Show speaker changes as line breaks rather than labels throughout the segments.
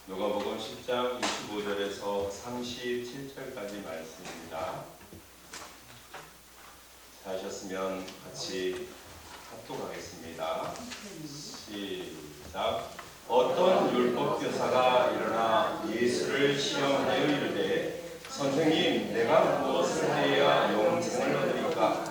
누가복음 10장 25절에서 37절까지 말씀입니다. 하셨으면 같이 합독하겠습니다. 시작. 어떤 율법 교사가 일어나 예수를 시험하여 이르되 선생님, 내가 무엇을 하여야 영생을 얻으리까?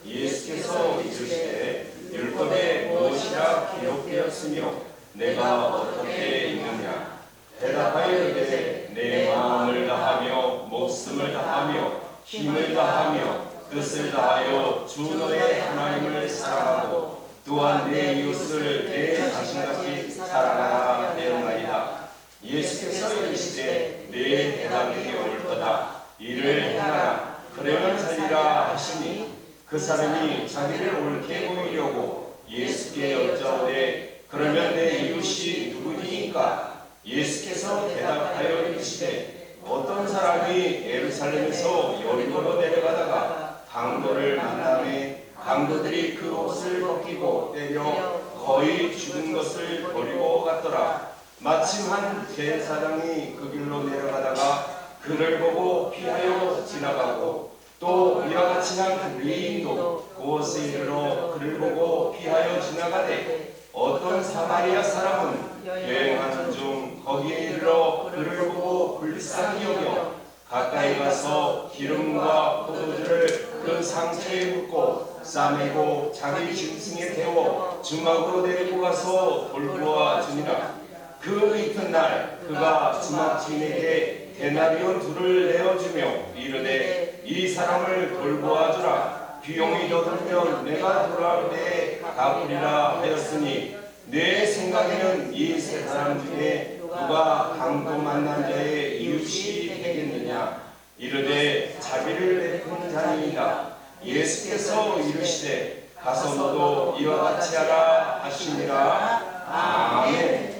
예수께서 이르시되 율법에 무엇이라 기록되었으며 내가 어떻게 읽느냐? 대답하여 이르되 내 마음을 다하며 목숨을 다하며 힘을 다하며 뜻을 다하여 주 너의 하나님을 사랑하고 또한 내 이웃을 내 자신같이 사랑하라 하였나이다. 예수께서 이르시되 내 대답이 옳도다. 이를 행하라. 그러면 살리라 하시니 그 사람이 자기를 옳게 보이려고 예수께 여짜오되 그러면 내 이웃이 누구니까? 예수께서 대답하여 이르시되 어떤 사람이 예루살렘에서 여리고로 내려가다가 강도를 만나매 강도들이 그 옷을 벗기고 때려 거의 죽은 것을 버리고 갔더라. 마침 한 제사장이 그 길로 내려가다가 그를 보고 피하여 지나가고 또 이와 같이 한 레위인도 그곳에 이르러 그를 보고 피하여 지나가되 어떤 사마리아 사람은 여행하는 중 거기에 이르러 그를 보고 불쌍히 여겨 가까이 가서 기름과 포도주를 그 상처에 붓고 싸매고 자기 짐승에 태워 주막으로 데리고 가서 돌보아 주니라. 그 이튿날 그가 주막주인에게 데나리온 둘을 내어주며 이르되 이 사람을 돌보아 주라. 비용이 더 들면 내가 돌아올 때에 갚으리라 하였으니 내 생각에는 이 세 사람 중에 누가 강도 만난 자의 이웃이 되겠느냐? 이르되 자비를 베푼 자니이다. 예수께서 이르시되 가서 너도 이와 같이 하라 하시니라. 아멘.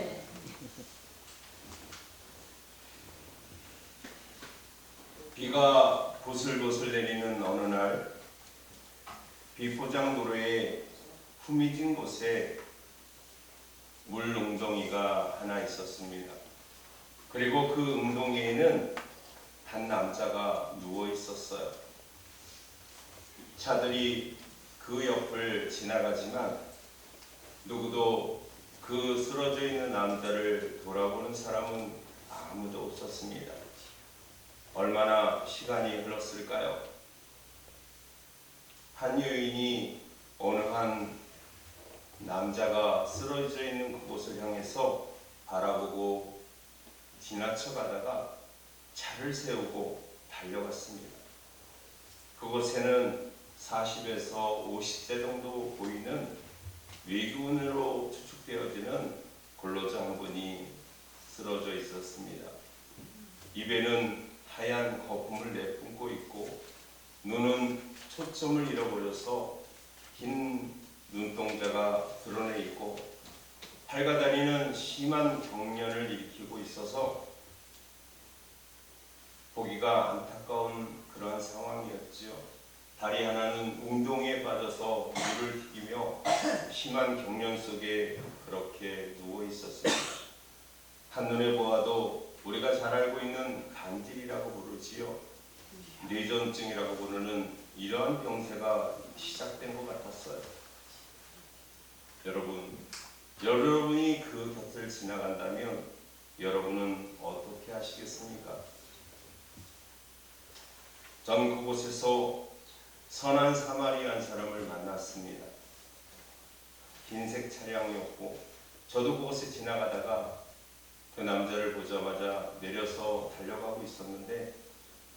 비가 보슬보슬 내리는 어느 날 비포장도로에 후미진 곳에 물웅덩이가 하나 있었습니다. 그리고 그 웅덩이에는 한 남자가 누워 있었어요. 차들이 그 옆을 지나가지만 누구도 그 쓰러져 있는 남자를 돌아보는 사람은 아무도 없었습니다. 얼마나 시간이 흘렀을까요? 한 여인이 어느 한 남자가 쓰러져 있는 그곳을 향해서 바라보고 지나쳐가다가 차를 세우고 달려갔습니다. 그곳에는 40에서 50세 정도 보이는 외국인으로 추측되어지는 근로자 한 분이 쓰러져 있었습니다. 입에는 하얀 거품을 내뿜고 있고 눈은 초점을 잃어버려서 긴 눈동자가 드러내 있고 팔과 다리는 심한 경련을 일으키고 있어서 보기가 안타까운 그러한 상황이었지요. 다리 하나는 웅덩이에 빠져서 물을 튀기며 심한 경련 속에 그렇게 누워 있었습니다. 한눈에 보아도 우리가 잘 알고 있는 간질이라고 부르지요. 뇌전증이라고 부르는 이러한 병세가 시작된 것 같았어요. 여러분이 그 곁을 지나간다면 여러분은 어떻게 하시겠습니까? 전 그곳에서 선한 사마리아 한 사람을 만났습니다. 흰색 차량이었고 저도 그곳에 지나가다가 그 남자를 보자마자 내려서 달려가고 있었는데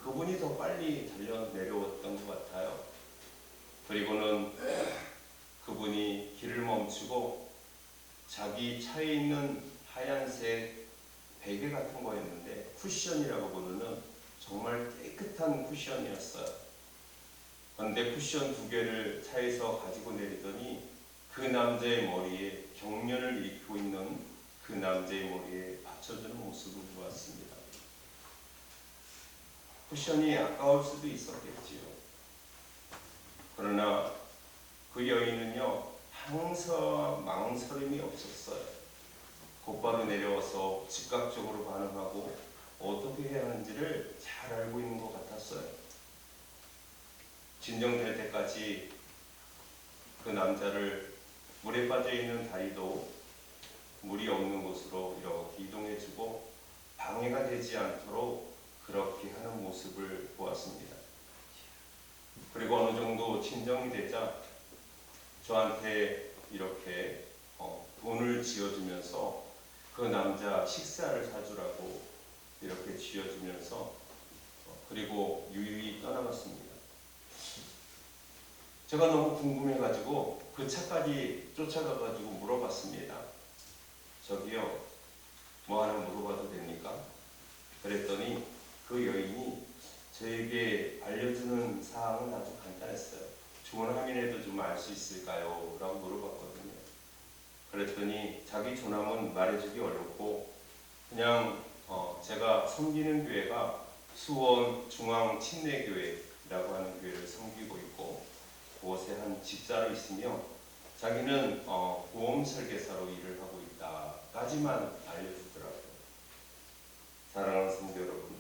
그분이 더 빨리 내려왔던 것 같아요. 그리고는 그분이 길을 멈추고 자기 차에 있는 하얀색 베개 같은 거였는데 쿠션이라고 부르는 정말 깨끗한 쿠션이었어요. 그런데 쿠션 2개를 차에서 가지고 내리더니 그 남자의 머리에 경련을 일으키고 있는 그 남자의 머리에 받쳐주는 모습을 보았습니다. 쿠션이 아까울 수도 있었겠지요. 그러나 그 여인은요 항상 망설임이 없었어요. 곧바로 내려와서 즉각적으로 반응하고 어떻게 해야 하는지를 잘 알고 있는 것 같았어요. 진정될 때까지 그 남자를 물에 빠져 있는 다리도 물이 없는 곳으로 이렇게 이동해주고 방해가 되지 않도록 그렇게 하는 모습을 보았습니다. 그리고 어느 정도 진정이 되자 저한테 이렇게 돈을 쥐어주면서 그 남자 식사를 사주라고 이렇게 쥐어주면서 그리고 유유히 떠나갔습니다. 제가 너무 궁금해가지고 그 차까지 쫓아가가지고 물어봤습니다. 저기요, 뭐 하나 물어봐도 됩니까? 그랬더니 그 여인이 저에게 알려주는 사항은 아주 간단했어요. 조남이라도 좀 알 수 있을까요? 라고 물어봤거든요. 그랬더니 자기 조남은 말해주기 어렵고 그냥 제가 섬기는 교회가 수원 중앙침례교회라고 하는 교회를 섬기고 있고 그곳에 한 집사로 있으며 자기는 보험 설계사로 일을 하고 있다까지만 알려주더라고요. 사랑하는 성도 여러분,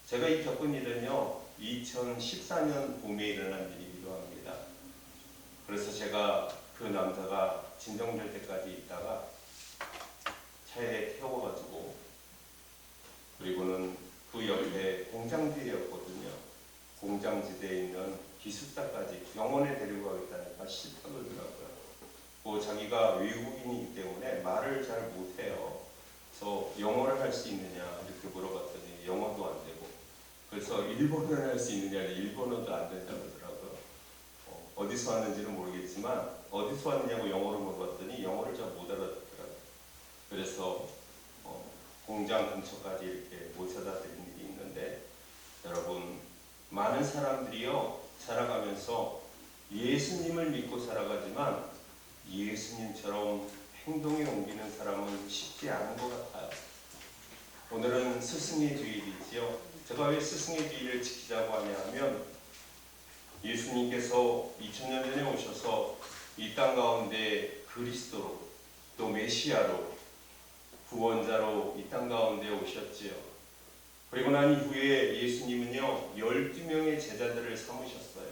제가 이 겪은 일은요 2014년 봄에 일어난 일이기도 합니다. 그래서 제가 그 남자가 진정될 때까지 있다가 차에 태워가지고 그리고는 그 옆에 공장지대였거든요. 공장지대에 있는 기숙사까지 병원에 데리고 가겠다니까 싫다 그러더라고요. 뭐 자기가 외국인이기 때문에 말을 잘 못해요. 그래서 영어를 할 수 있느냐 이렇게 물어봤더니 영어도 안 되고 그래서 일본어를 할 수 있느냐 일본어도 안 된다고 그러더라고요. 어디서 왔는지는 모르겠지만 어디서 왔느냐고 영어로 물어봤더니 영어를 잘 못 알아듣더라고요. 그래서 공장 근처까지 이렇게 모셔다 드린 일이 있는데 여러분 많은 사람들이요 살아가면서 예수님을 믿고 살아가지만 예수님처럼 행동에 옮기는 사람은 쉽지 않은 것 같아요. 오늘은 스승의 주일이지요. 제가 왜 스승의 주일을 지키자고 하냐면 예수님께서 2000년 전에 오셔서 이 땅 가운데 그리스도로 또 메시아로 구원자로 이 땅 가운데 오셨지요. 그리고 난 이후에 예수님은요 12명의 제자들을 삼으셨어요.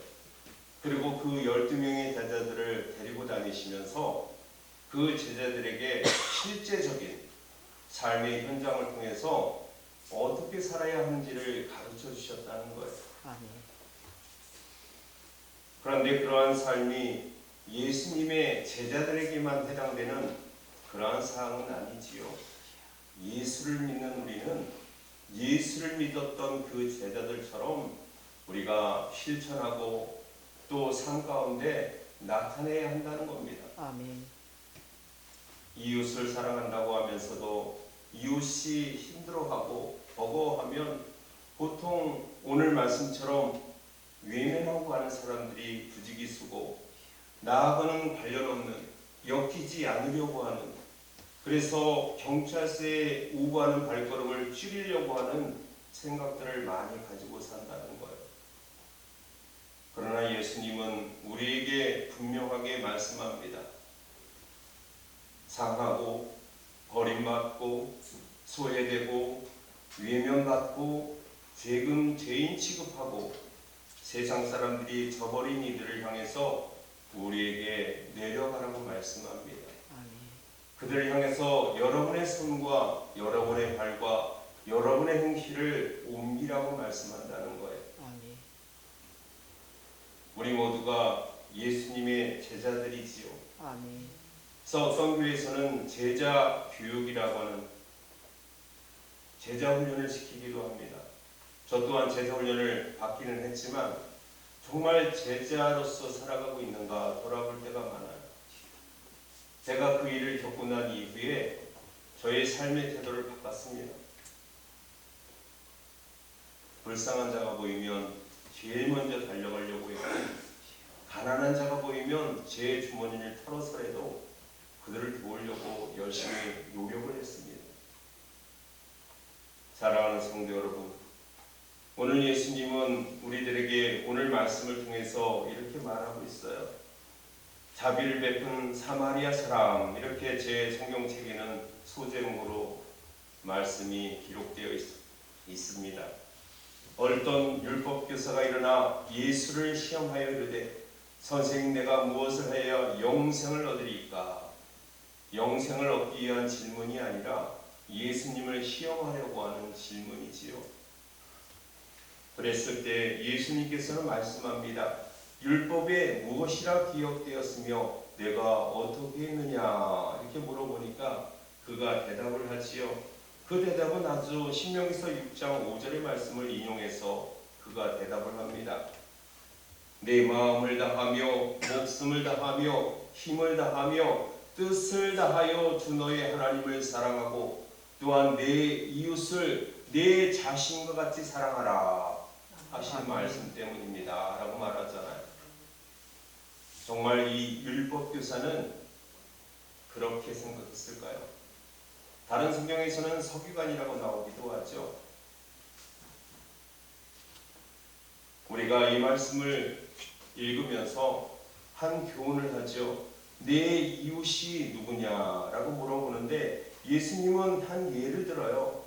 그리고 그 12명의 제자들을 데리고 다니시면서 그 제자들에게 실제적인 삶의 현장을 통해서 어떻게 살아야 하는지를 가르쳐 주셨다는 거예요. 그런데 그러한 삶이 예수님의 제자들에게만 해당되는 그러한 사항은 아니지요. 예수를 믿는 우리는 예수를 믿었던 그 제자들처럼 우리가 실천하고 또 삶 가운데 나타내야 한다는 겁니다.
아멘.
이웃을 사랑한다고 하면서도 이웃이 힘들어하고 버거워하면 보통 오늘 말씀처럼 외면하고 가는 사람들이 부지기수고 나하고는 관련 없는 엮이지 않으려고 하는 그래서 경찰서에 오고하는 발걸음을 줄이려고 하는 생각들을 많이 가지고 산다는 거예요. 그러나 예수님은 우리에게 분명하게 말씀합니다. 상하고 버림받고 소외되고 외면받고 죄인 취급하고 세상 사람들이 저버린 이들을 향해서 우리에게 내려가라고 말씀합니다. 그들을 향해서 여러분의 손과 여러분의 발과 여러분의 행실을 옮기라고 말씀한다는 거예요. 우리 모두가 예수님의 제자들이지요. 그래서 어떤 교회에서는 제자 교육이라고 하는 제자 훈련을 시키기도 합니다. 저 또한 제자 훈련을 받기는 했지만 정말 제자로서 살아가고 있는가 돌아볼 때가 많아요. 제가 그 일을 겪고 난 이후에 저의 삶의 태도를 바꿨습니다. 불쌍한 자가 보이면 제일 먼저 달려가려고 했고 가난한 자가 보이면 제 주머니를 털어서라도 그들을 도우려고 열심히 노력을 했습니다. 사랑하는 성도 여러분, 오늘 예수님은 우리들에게 오늘 말씀을 통해서 이렇게 말하고 있어요. 자비를 베푼 사마리아 사람, 이렇게 제 성경책에는 소제목으로 말씀이 기록되어 있습니다. 어떤 율법교사가 일어나 예수를 시험하여 이르되 선생님, 내가 무엇을 해야 영생을 얻으리까? 영생을 얻기 위한 질문이 아니라 예수님을 시험하려고 하는 질문이지요. 그랬을 때 예수님께서는 말씀합니다. 율법에 무엇이라 기록되었으며 내가 어떻게 했느냐, 이렇게 물어보니까 그가 대답을 하지요. 그 대답은 아주 신명기서 6장 5절의 말씀을 인용해서 그가 대답을 합니다. 내 마음을 다하며 목숨을 다하며 힘을 다하며 뜻을 다하여 주 너의 하나님을 사랑하고 또한 내 이웃을 내 자신과 같이 사랑하라 하신 말씀 때문입니다 라고 말하잖아요. 정말 이 율법교사는 그렇게 생각했을까요? 다른 성경에서는 서기관이라고 나오기도 하죠. 우리가 이 말씀을 읽으면서 한 교훈을 하죠. 내 이웃이 누구냐라고 물어보는데 예수님은 한 예를 들어요.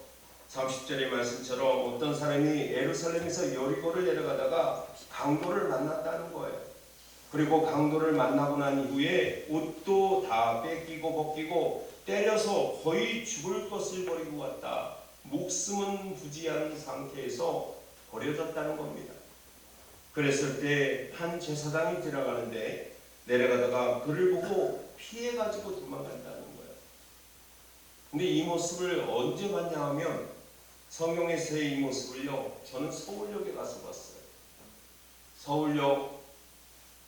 30절의 말씀처럼 어떤 사람이 예루살렘에서 여리고를 내려가다가 강도를 만났다는 거예요. 그리고 강도를 만나고 난 이후에 옷도 다 뺏기고 벗기고 때려서 거의 죽을 것을 버리고 갔다. 목숨은 부지한 상태에서 버려졌다는 겁니다. 그랬을 때 한 제사장이 지나가는데 내려가다가 그를 보고 피해가지고 도망간다는 거예요. 근데 이 모습을 언제 봤냐 하면 성경에서의 이 모습을요, 저는 서울역에 가서 봤어요. 서울역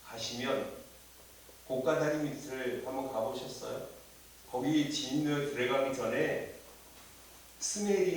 가시면 고가다리 밑을 한번 가보셨어요? 거기 진로 들어가기 전에 스메리